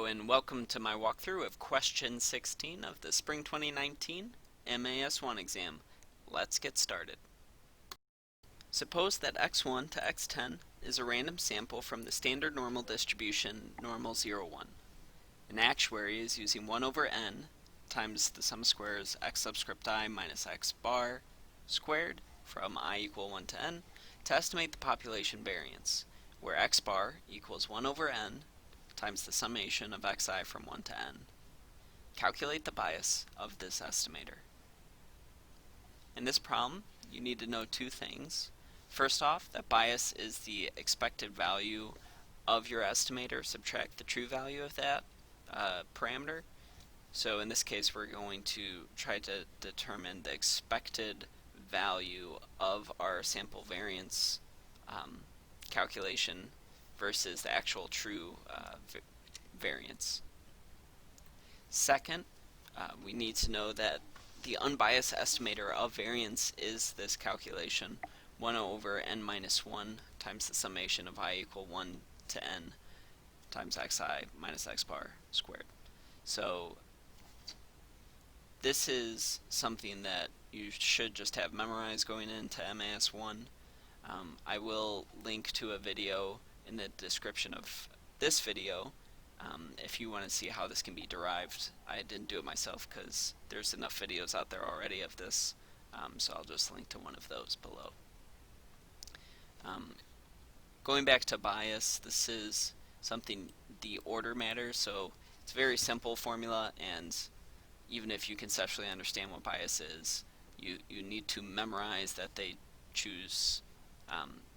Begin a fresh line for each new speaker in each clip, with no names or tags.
and welcome to my walkthrough of question 16 of the Spring 2019 MAS1 exam. Let's get started. Suppose that X1 to X10 is a random sample from the standard normal distribution normal 0, 1. An actuary is using 1 over n times the sum of squares x subscript I minus x bar squared from I equal 1 to n to estimate the population variance, where x bar equals 1 over n times the summation of xi from 1 to n. Calculate the bias of this estimator. In this problem, you need to know two things. First off, that bias is the expected value of your estimator, subtract the true value of that parameter. So in this case, we're going to try to determine the expected value of our sample variance calculation versus the actual true variance. Second, we need to know that the unbiased estimator of variance is this calculation, 1 over n minus 1 times the summation of I equal 1 to n times xi minus x bar squared. So this is something that you should just have memorized going into MAS1. I will link to a video in the description of this video if you want to see how this can be derived. I didn't do it myself because there's enough videos out there already of this, so I'll just link to one of those below. Going back to bias, this is something, the order matters, so it's a very simple formula, and even if you conceptually understand what bias is, you need to memorize that they choose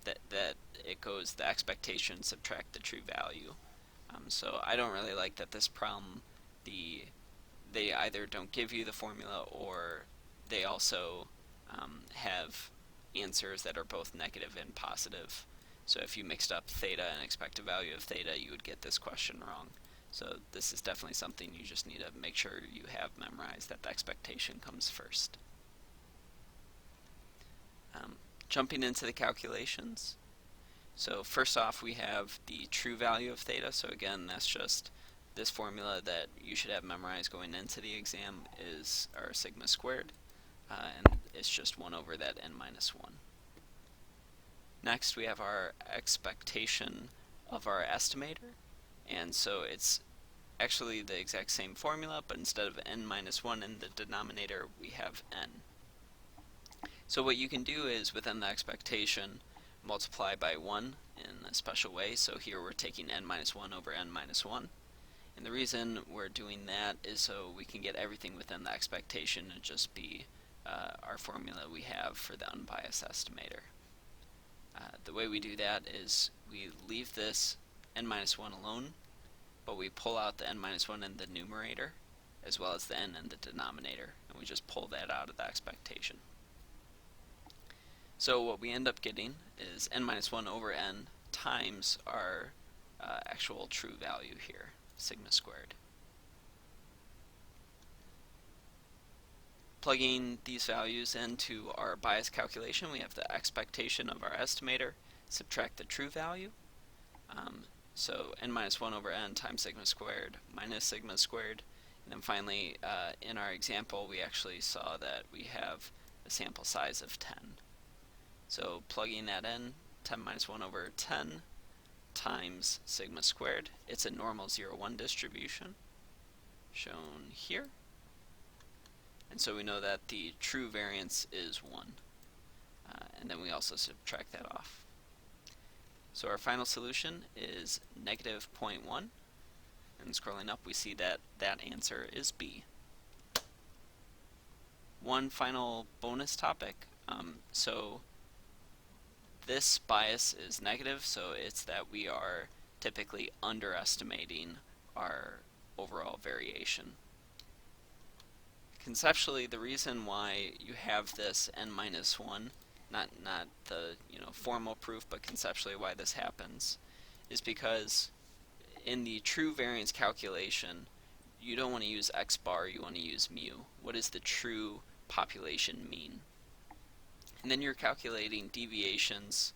that it goes the expectation subtract the true value. So I don't really like that this problem, they either don't give you the formula or they also have answers that are both negative and positive. So if you mixed up theta and expected value of theta, you would get this question wrong. So this is definitely something you just need to make sure you have memorized, that the expectation comes first. Jumping into the calculations. So first off, we have the true value of theta. So again, that's just this formula that you should have memorized going into the exam is our sigma squared, and it's just 1 over that n minus 1. Next, we have our expectation of our estimator, and so it's actually the exact same formula, but instead of n minus 1 in the denominator, we have n. So what you can do is, within the expectation, multiply by 1 in a special way. So here we're taking n minus 1 over n minus 1. And the reason we're doing that is so we can get everything within the expectation and just be our formula we have for the unbiased estimator. The way we do that is we leave this n minus 1 alone, but we pull out the n minus 1 in the numerator as well as the n in the denominator, and we just pull that out of the expectation. So what we end up getting is n minus 1 over n times our actual true value here, sigma squared. Plugging these values into our bias calculation, we have the expectation of our estimator, subtract the true value. So n minus 1 over n times sigma squared minus sigma squared. And then finally, in our example, we actually saw that we have a sample size of 10. So plugging that in, 10 minus 1 over 10 times sigma squared. It's a normal 0, 1 distribution, shown here. And so we know that the true variance is 1. And then we also subtract that off. So our final solution is negative 0.1. And scrolling up, we see that that answer is B. One final bonus topic. So this bias is negative, so it's that we are typically underestimating our overall variation. Conceptually, the reason why you have this n minus 1, not the formal proof, but conceptually why this happens, is because in the true variance calculation, you don't want to use x bar, you want to use mu. What is the true population mean? And then you're calculating deviations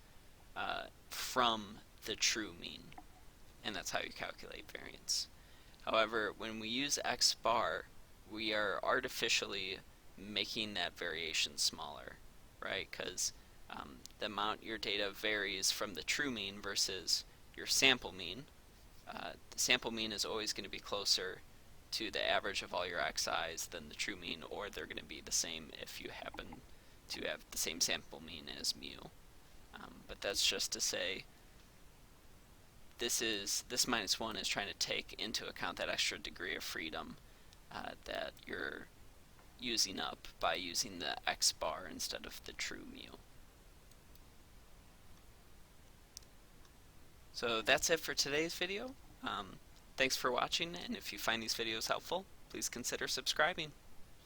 from the true mean, and that's how you calculate variance. However, when we use X bar, we are artificially making that variation smaller, right? Because the amount your data varies from the true mean versus your sample mean. The sample mean is always going to be closer to the average of all your xi's than the true mean, or they're going to be the same if you happen to have the same sample mean as mu. But that's just to say this minus 1 is trying to take into account that extra degree of freedom that you're using up by using the X bar instead of the true mu. So that's it for today's video. Thanks for watching, and if you find these videos helpful, please consider subscribing.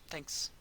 Thanks.